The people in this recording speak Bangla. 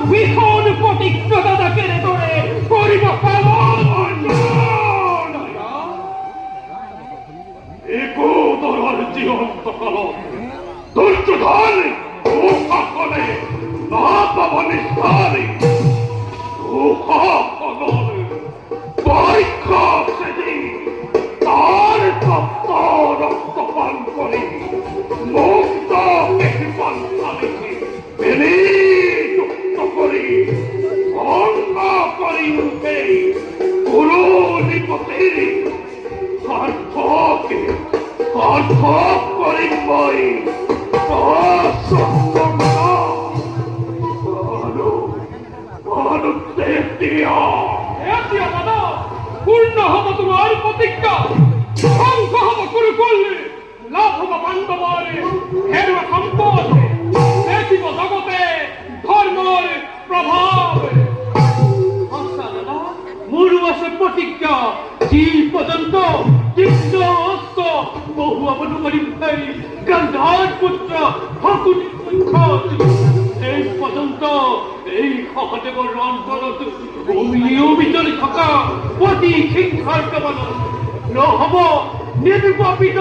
বিখন প্রতিজ্ঞতা কেড়ে ধরে করিব পালন। একো তোর জীবন্ত কাল দুর্যোধন ও সকলে না পাব নিস্তারে ও সকলে পরীক্ষা সেদিন তার তপ্ত রক্ত পান করে মুক্ত পেশিপান চালিয়ে বেলি যুক্ত করি ভঙ্গ করি উঠে গুরু নিপতির সার্থকে সার্থক করি মই পূর্ণ হব তোমার প্রতিজ্ঞা, ধ্বংস হব কুরু করলে, লাভ হব পাণ্ডবরে হেরুয়া সম্পদ, দেখিব জগতে ধর্মের প্রভাব। মূলবাসে প্রতিজ্ঞা জীব পর্যন্ত কৃষ্ণ অস্ত বহু অবনুমারী ভাই গান্ধার পুত্র হকুনি এই পর্যন্ত এই সহদেবর অন্তরত ভূমিও ভিতরে থাকা অতি হিংসার কেবল নহব নির্বাপিত।